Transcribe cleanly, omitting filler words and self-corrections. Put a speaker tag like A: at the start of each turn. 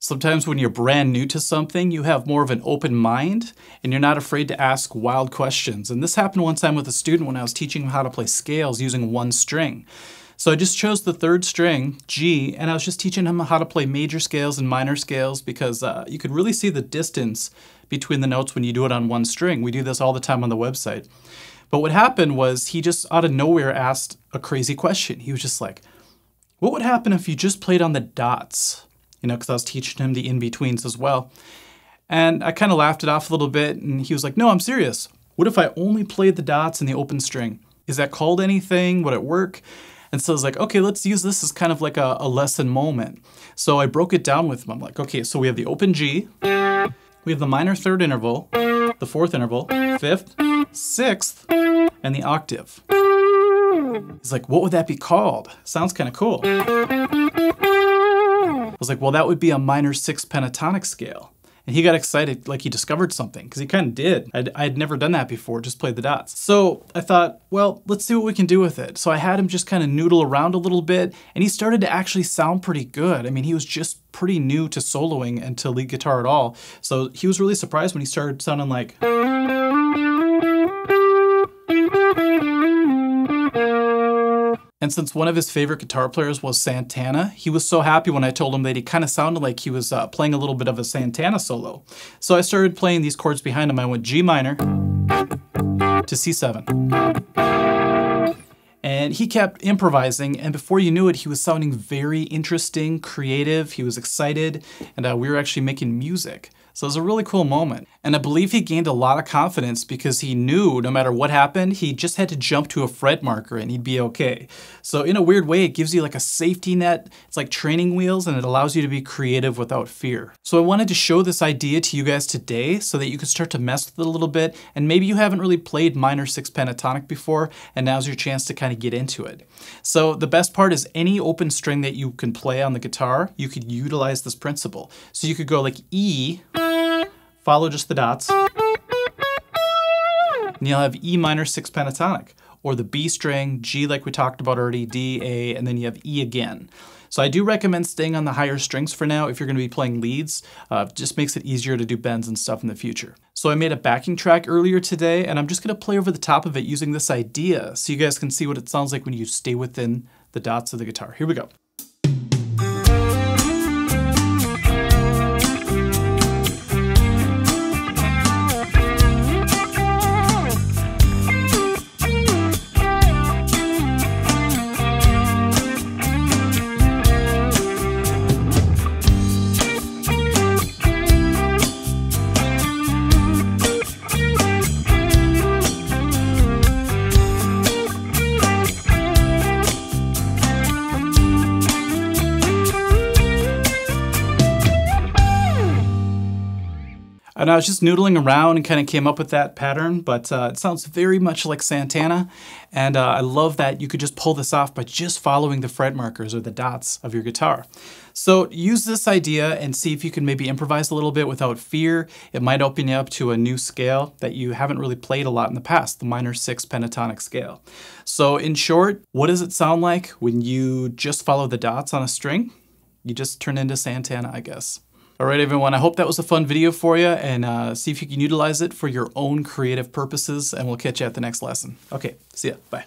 A: Sometimes when you're brand new to something, you have more of an open mind and you're not afraid to ask wild questions. And this happened one time with a student when I was teaching him how to play scales using one string. So I just chose the third string, G, and I was just teaching him how to play major scales and minor scales because you could really see the distance between the notes when you do it on one string. We do this all the time on the website. But what happened was he just out of nowhere asked a crazy question. He was just like, what would happen if you just played on the dots? You know, because I was teaching him the in-betweens as well. And I kind of laughed it off a little bit, and he was like, no, I'm serious. What if I only played the dots in the open string? Is that called anything? Would it work? And so I was like, okay, let's use this as kind of like a lesson moment. So I broke it down with him. I'm like, okay, so we have the open G, we have the minor third interval, the fourth interval, fifth, sixth, and the octave. He's like, what would that be called? Sounds kind of cool. I was like, well, that would be a minor 6 pentatonic scale. And he got excited like he discovered something, because he kind of did. I'd never done that before, just played the dots. So I thought, well, let's see what we can do with it. So I had him just kind of noodle around a little bit, and he started to actually sound pretty good. I mean, he was just pretty new to soloing and to lead guitar at all. So he was really surprised when he started sounding like... And since one of his favorite guitar players was Santana, he was so happy when I told him that he kind of sounded like he was playing a little bit of a Santana solo. So I started playing these chords behind him. I went G minor to C7. And he kept improvising, and before you knew it, he was sounding very interesting, creative, he was excited, and we were actually making music. So it was a really cool moment. And I believe he gained a lot of confidence because he knew no matter what happened, he just had to jump to a fret marker and he'd be okay. So in a weird way, it gives you like a safety net. It's like training wheels, and it allows you to be creative without fear. So I wanted to show this idea to you guys today so that you can start to mess with it a little bit. And maybe you haven't really played minor 6 pentatonic before, and now's your chance to kind of get into it. So the best part is any open string that you can play on the guitar, you could utilize this principle. So you could go like E, follow just the dots, and you'll have E minor 6 pentatonic, or the B string, G like we talked about already, D, A, and then you have E again. So I do recommend staying on the higher strings for now if you're going to be playing leads. Just makes it easier to do bends and stuff in the future. So I made a backing track earlier today, and I'm just going to play over the top of it using this idea so you guys can see what it sounds like when you stay within the dots of the guitar. Here we go. And I was just noodling around and kind of came up with that pattern, but it sounds very much like Santana. And I love that you could just pull this off by just following the fret markers or the dots of your guitar. So use this idea and see if you can maybe improvise a little bit without fear. It might open you up to a new scale that you haven't really played a lot in the past, the minor 6 pentatonic scale. So in short, what does it sound like when you just follow the dots on a string? You just turn into Santana, I guess. All right, everyone, I hope that was a fun video for you, and see if you can utilize it for your own creative purposes, and we'll catch you at the next lesson. Okay, see ya, bye.